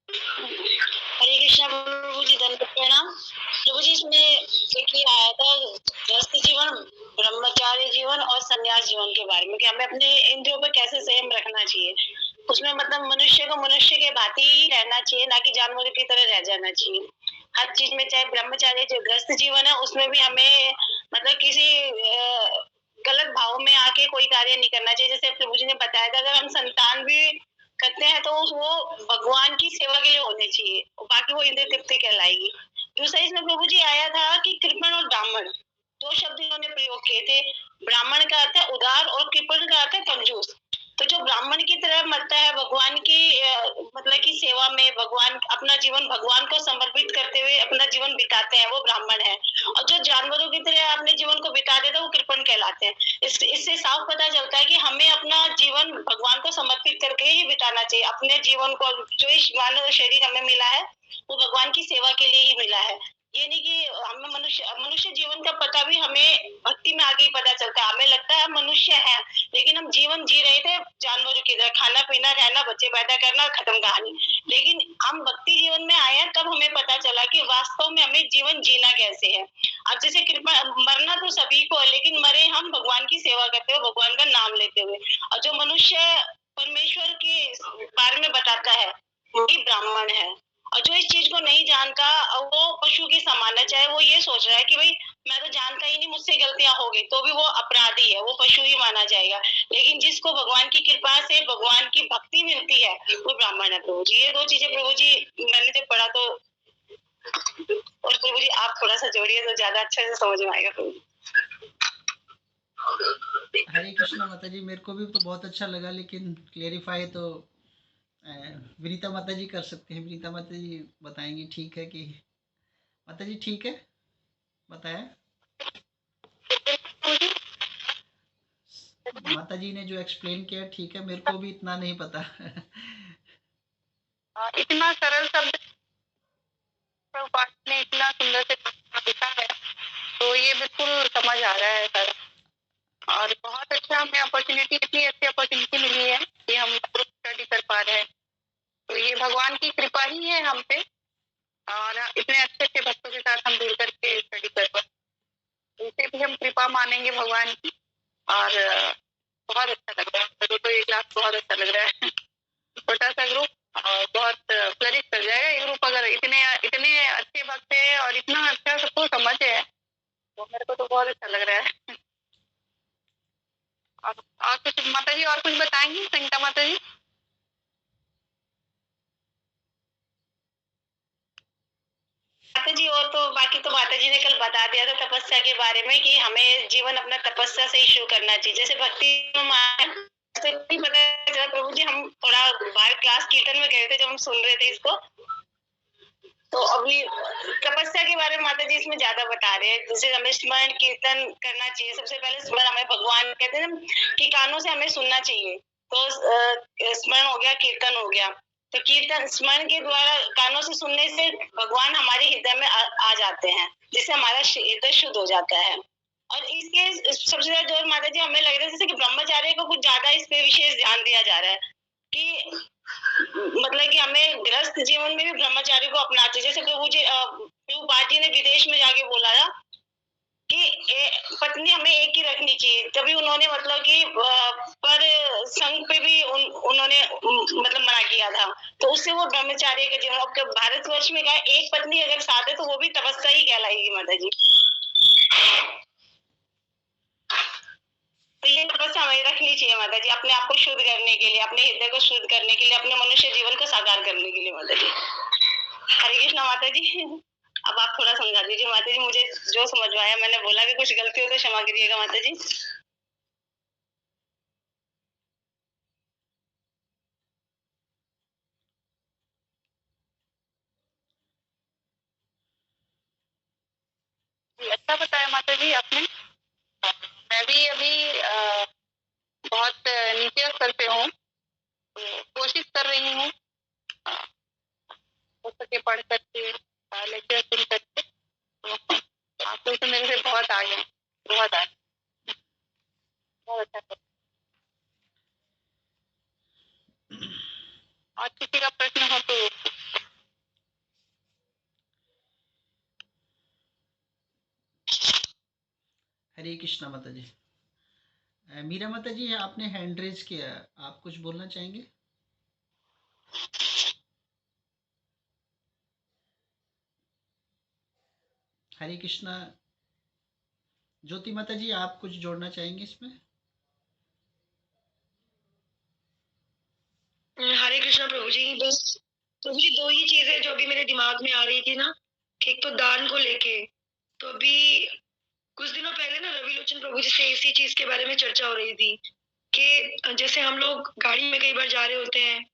हरे कृष्णा प्रभु जी, दंड प्रणाम प्रभु जी। इसमें एक ये आया था गृहस्थ जीवन, ब्रह्मचार्य जीवन और संन्यास जीवन के बारे में, कि हमें अपने इंद्रियों पर कैसे संयम रखना चाहिए। उसमें मतलब मनुष्य को मनुष्य के भांति ही रहना चाहिए, ना कि जानवरों की तरह रह जाना चाहिए हर चीज में। चाहे ब्रह्मचार्य जो गृहस्थ जीवन है उसमें भी हमें मतलब किसी गलत भाव में आके कोई कार्य नहीं करना चाहिए। जैसे प्रभु जी ने बताया था, अगर हम संतान भी करते हैं तो वो भगवान की सेवा के लिए होने चाहिए, और बाकी वो इंद्रिय तृप्ति कहलाएगी। दूसरा इसमें प्रभु जी आया था कि कृपण और ब्राह्मण, दो शब्द इन्होंने प्रयोग किए थे। ब्राह्मण का अर्थ है उदार और कृपण का अर्थ है कंजूस। तो जो ब्राह्मण की तरह मरता है भगवान की मतलब की सेवा में, भगवान अपना जीवन भगवान को समर्पित करते हुए अपना जीवन बिताते हैं, वो ब्राह्मण है। और जो जानवरों की तरह अपने जीवन को बिता देते हैं वो कृपण कहलाते हैं। इससे साफ पता चलता है कि हमें अपना जीवन भगवान को समर्पित करके ही बिताना चाहिए। अपने जीवन को, जो इस मानव शरीर हमें मिला है वो भगवान की सेवा के लिए ही मिला है। ये नहीं कि हमें मनुष्य जीवन का पता भी हमें भक्ति में आगे ही पता चलता है। हमें लगता है मनुष्य है, लेकिन हम जीवन जी रहे थे जानवरों की तरह, खाना पीना रहना, बच्चे पैदा करना, खत्म कहानी। लेकिन हम भक्ति जीवन में आए हैं तब हमें पता चला कि वास्तव में हमें जीवन जीना कैसे है। अब जैसे कृपा, मरना तो सभी को है, लेकिन मरे हम भगवान की सेवा करते हुए, भगवान का नाम लेते हुए। और जो मनुष्य परमेश्वर के बारे में बताता है वही ब्राह्मण है। और जो इस चीज को नहीं जानता वो पशु के समान है। चाहे वो ये सोच रहा है कि भाई मैं तो जानता ही नहीं, मुझसे गलतियां हो गई, तो भी वो अपराधी है, वो पशु ही माना जाएगा। लेकिन जिसको भगवान की कृपा से भगवान की भक्ति मिलती है वो ब्राह्मण है प्रभु जी। ये दो चीजें प्रभु जी मैंने जब पढ़ा तो, और प्रभु जी आप थोड़ा सा जोड़िए तो ज्यादा अच्छे से समझ में आएगा प्रभु जी। हरे कृष्णा माता जी, मेरे को भी तो बहुत अच्छा लगा, लेकिन क्लेरिफाई तो विनीता माता जी कर सकते हैं। विनीता माता जी बताएंगी, ठीक है कि माता जी ठीक है बताया? माता जी ने जो एक्सप्लेन किया ठीक है, मेरे को भी इतना नहीं पता। इतना सरल शब्द प्रभुपाद ने इतना सुंदर से लिखा है, तो ये बिल्कुल समझ आ रहा है सर। और बहुत अच्छा हमें अपॉर्चुनिटी, इतनी अच्छी अपॉर्चुनिटी मिली है कि हम ग्रुप स्टडी कर पा रहे हैं। तो ये भगवान की कृपा ही है हम पे, और इतने अच्छे अच्छे भक्तों के साथ हम जुड़ करके स्टडी कर पाए, इसे भी हम कृपा मानेंगे भगवान की। और बहुत अच्छा लग रहा है मेरे को, ये क्लास बहुत अच्छा लग रहा है। छोटा सा ग्रुप और बहुत फ्लरिश कर जाएगा ये ग्रुप, अगर इतने इतने अच्छे भक्त है और इतना अच्छा सबको समझ है, तो मेरे को तो बहुत अच्छा लग रहा है। और कुछ माता जी और कुछ बताएंगी संगीता माता जी? माता जी और तो बाकी तो माता जी ने कल बता दिया था तपस्या के बारे में, कि हमें जीवन अपना तपस्या से ही शुरू करना चाहिए। जैसे भक्ति से नहीं पता चला प्रभु जी, हम थोड़ा बाहर क्लास कीर्तन में गए थे जब हम सुन रहे थे इसको, तो अभी तपस्या के बारे में माता जी इसमें ज्यादा बता रहे हैं। जैसे हमें स्मरण कीर्तन करना चाहिए। सबसे पहले स्मरण, हमें भगवान कहते हैं कि कानों से हमें सुनना चाहिए, तो स्मरण हो गया, कीर्तन हो गया। तो कीर्तन स्मरण के द्वारा कानों से सुनने से भगवान हमारे हृदय में आ जाते हैं, जिससे हमारा हृदय शुद्ध हो जाता है। और इसके सबसे ज्यादा जोर माता जी हमें लग रहा है जैसे कि ब्रह्मचार्य को कुछ ज्यादा इस पे विशेष ध्यान दिया जा रहा है, कि मतलब कि हमें गृहस्थ जीवन में भी ब्रह्मचार्य को अपनाना चाहिए। जैसे प्रभुपाद जी ने विदेश में जाके बोला था कि पत्नी हमें एक ही रखनी चाहिए, तभी उन्होंने मतलब कि पर संघ पे भी उन्होंने मतलब मना किया था। तो उससे वो ब्रह्मचार्य के जीवन, अब भारतवर्ष में कहा एक पत्नी अगर साथ है तो वो भी तपस्या ही कहलाएगी माता जी। तो ये तपस्या हमें रखनी चाहिए माता जी, अपने आप को शुद्ध करने के लिए, अपने हृदय को शुद्ध करने के लिए, अपने मनुष्य जीवन को साकार करने के लिए माता जी। हरे कृष्णा माता जी। अब आप थोड़ा समझा दीजिए माता जी, मुझे जो समझ में आया। मैंने बोला कि कुछ गलती हो तो क्षमा करिएगा माता जी। अच्छा बताया माता जी आपने। मैं भी अभी बहुत नीचे स्तर पे हूँ, तो कोशिश कर रही हूँ हो सके पढ़ करके, लेक्चर सुन करके। तो आप लोग तो मेरे से बहुत आगे हैं, बहुत आगे। बहुत अच्छा सर। और किसी का प्रश्न हो तो हरे कृष्णा माता जी। मीरा माता जी, आपने हैंड रेज किया, आप कुछ बोलना चाहेंगे? हरे कृष्णा। ज्योति माता जी, आप कुछ जोड़ना चाहेंगे इसमें? हरे कृष्णा प्रभु जी। बस प्रभु जी, दो ही चीजें जो अभी मेरे दिमाग में आ रही थी ना, कि एक तो दान को लेके, तो अभी कुछ दिनों पहले ना रवि लोचन प्रभु जी से इसी चीज के बारे में चर्चा हो रही थी कि जैसे हम लोग गाड़ी में कई बार जा रहे होते हैं,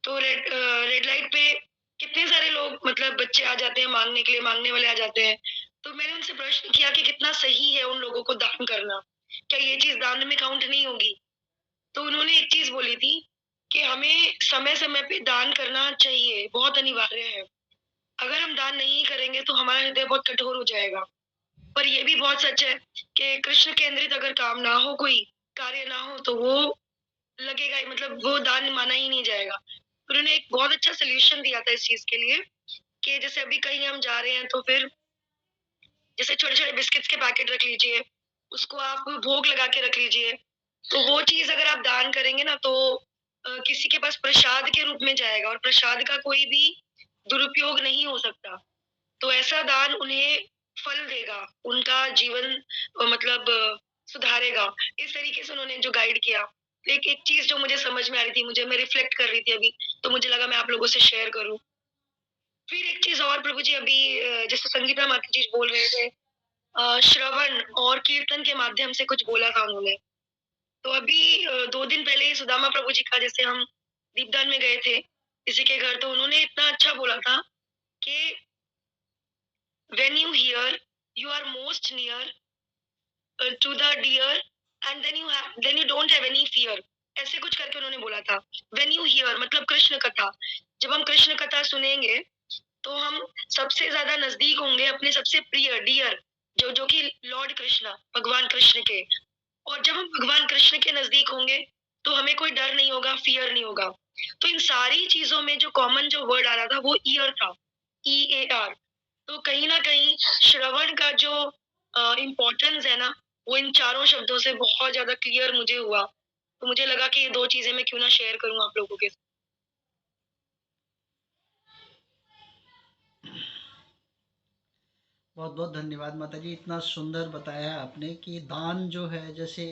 तो रेड लाइट पे कितने सारे लोग, मतलब बच्चे आ जाते हैं मांगने के लिए, मांगने वाले आ जाते हैं। तो मैंने उनसे प्रश्न किया कि कितना सही है उन लोगों को दान करना, क्या ये चीज दान में काउंट नहीं होगी? तो उन्होंने एक चीज बोली थी कि हमें समय समय पे दान करना चाहिए, बहुत अनिवार्य है। अगर हम दान नहीं करेंगे तो हमारा हृदय बहुत कठोर हो जाएगा। पर ये भी बहुत सच है कि कृष्ण केंद्रित अगर काम ना हो, कोई कार्य ना हो, तो वो लगेगा ही, मतलब वो दान माना ही नहीं जाएगा। उन्होंने एक बहुत अच्छा सोल्यूशन दिया था इस चीज के लिए, कि जैसे अभी कहीं हम जा रहे हैं तो फिर जैसे छोटे छोटे बिस्किट्स के पैकेट रख लीजिए, उसको आप भोग लगा के रख लीजिए। तो वो चीज अगर आप दान करेंगे ना, तो किसी के पास प्रसाद के रूप में जाएगा, और प्रसाद का कोई भी दुरुपयोग नहीं हो सकता। तो ऐसा दान उन्हें फल देगा, उनका जीवन मतलब सुधारेगा। इस तरीके से उन्होंने जो गाइड किया। एक एक चीज जो मुझे समझ में आ रही थी, मुझे मैं रिफ्लेक्ट कर रही थी अभी, तो मुझे लगा मैं आप लोगों से शेयर करूं। फिर एक चीज और प्रभु जी, अभी जैसे संगीता माता जी बोल रहे थे, श्रवण और कीर्तन के माध्यम से कुछ बोला था उन्होंने। तो अभी 2 दिन पहले ही सुदामा प्रभु जी का, जैसे हम दीपदान में गए थे किसी के घर, तो उन्होंने इतना अच्छा बोला था कि when you hear, you are most near to the deer, and then you don't have any fear, ऐसे कुछ करके उन्होंने बोला था। when you hear मतलब कृष्ण कथा, जब हम कृष्ण कथा सुनेंगे तो हम सबसे ज्यादा नजदीक होंगे अपने सबसे प्रिय डियर, जो कि लॉर्ड कृष्ण, भगवान कृष्ण के। और जब हम भगवान कृष्ण के नजदीक होंगे तो हमें कोई डर नहीं होगा, फियर नहीं होगा। तो इन सारी चीजों में जो कॉमन जो वर्ड आ रहा था वो ईयर था, EAR। तो कहीं ना कहीं श्रवण का जो इम्पोर्टेंस है ना, वो इन चारों शब्दों से बहुत ज्यादा क्लियर मुझे हुआ। तो मुझे लगा कि ये दो चीजें मैं क्यों ना शेयर करूं आप लोगों के साथ। बहुत बहुत धन्यवाद माता जी, इतना सुंदर बताया आपने कि दान जो है, जैसे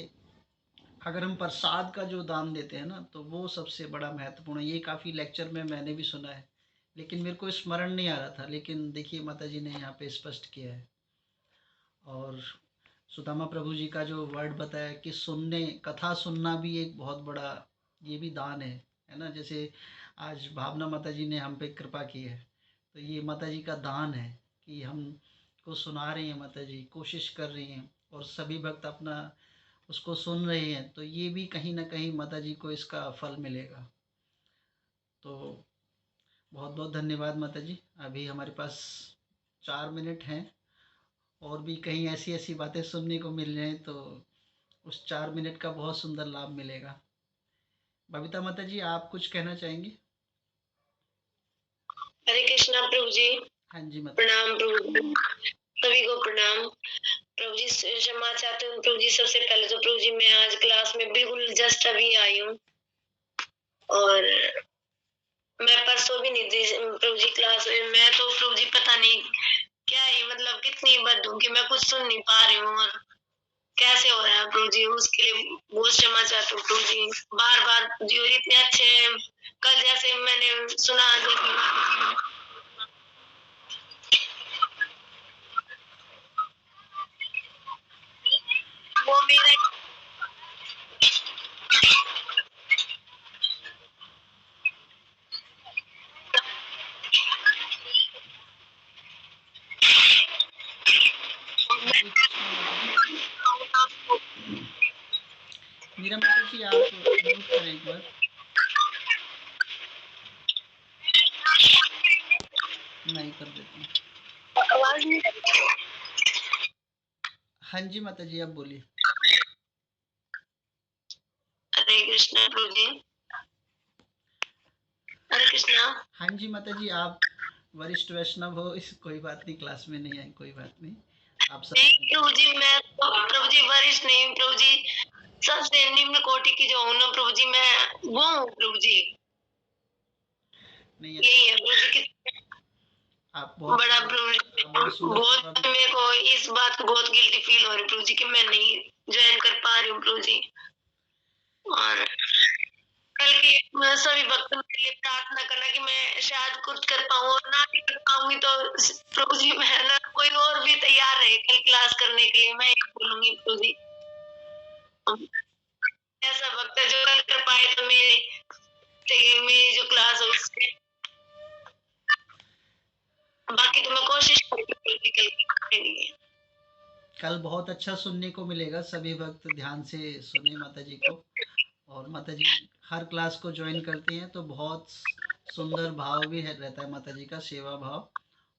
अगर हम प्रसाद का जो दान देते हैं ना, तो वो सबसे बड़ा महत्वपूर्ण है। ये काफ़ी लेक्चर में मैंने भी सुना है, लेकिन मेरे को स्मरण नहीं आ रहा था। लेकिन देखिए माता जी ने यहाँ पे स्पष्ट किया है। और सुदामा प्रभु जी का जो वर्ड बताया कि सुनने, कथा सुनना भी एक बहुत बड़ा, ये भी दान है ना। जैसे आज भावना माता जी ने हम पे कृपा की है, तो ये माता जी का दान है कि हम को सुना रही हैं माता जी, कोशिश कर रही हैं, और सभी भक्त अपना उसको सुन रहे हैं, तो ये भी कहीं ना कहीं माता जी को इसका फल मिलेगा। तो बहुत बहुत धन्यवाद माता जी। अभी हमारे पास 4 मिनट हैं, और भी कहीं ऐसी ऐसी बातें सुनने को मिल जाएं तो उस 4 मिनट का बहुत सुंदर लाभ मिलेगा। बबीता माता जी, आप कुछ कहना चाहेंगी? हरे कृष्णा प्रभु जी। हाँ जी माता। प्रणाम प्रभु जी, सभी को प्रणाम। प्रभु जी क्षमा चाहते हूँ प्रभु जी। सबसे पहले तो प्रभु जी, मैं आज क्लास में बिल्कुल जस्ट अभी आई हूँ, और मैं परसों भी नहीं थी प्रभु जी क्लास में। मैं तो प्रभु जी पता नहीं क्या ही, मतलब कितनी बद हूँ कि मैं कुछ सुन नहीं पा रही हूँ, और कैसे हो रहा है प्रभु जी, उसके लिए बहुत क्षमा चाहती हूँ प्रभु जी। बार बार जी, और इतने अच्छे, कल जैसे मैंने सुना वो मेरा हरे कृष्णा माता जी। मीरा माता जी, आप म्यूट करें एक बार। मैं ही कर देता हूँ। आवाज नहीं। हाँ जी माता जी, आप बोलिए। हरे कृष्णा प्रभु जी। हरे कृष्णा। हाँ जी माता जी, आप वरिष्ठ वैष्णव हो, इस कोई बात नहीं, क्लास में नहीं आए, कोई बात नहीं, आप सब नहीं प्रभु जी, मैं तो प्रभु जी वरिष्ठ नहीं हूँ प्रभु जी, सबसे निम्न कोटि की जो हूँ ना प्रभु जी, मैं वो हूँ प्रभु जी। नहीं, यही है प्रभु जी की आप बहुत बड़ा प्रभु जी, बहुत सुंदर बहुत सेवा मेरे को इस बात को बहुत गिल्टी फील हो रही प्रभु जी कि मैं नहीं ज्वाइन कर पा रही हूँ प्रभु जी। और कल के मैं सभी भक्तों के लिए प्रार्थना करना कि मैं शायद कुछ कर पाऊँ, और ना भी कर पाऊंगी तो प्रभु जी मैं ना कोई और भी तैयार रहे कल क्लास करने के लिए, मैं ये बोलूंगी प्रभु जी। ऐसा वक्त है जो कल कर पाए तो मेरी जो क्लास है उससे, बाकी तो मैं कोशिश करूंगी कल के लिए। कल बहुत अच्छा सुनने को मिलेगा, सभी भक्त ध्यान से सुने माता जी को। और माता जी हर क्लास को ज्वाइन करती हैं तो बहुत सुंदर भाव भी रहता है माता जी का, सेवा भाव,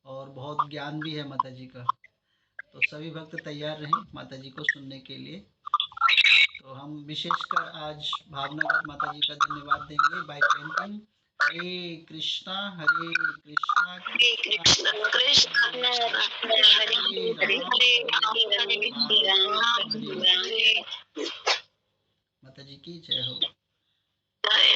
और बहुत ज्ञान भी है माता जी का। तो सभी भक्त तैयार रहें माता जी को सुनने के लिए। तो हम विशेषकर आज भावनगर माता जी का धन्यवाद देंगे बाय चैंटिंग हरे कृष्णा कृष्णा हरे कृष्ण कृष्ण हरे हरे माता जी की जय हो। हरे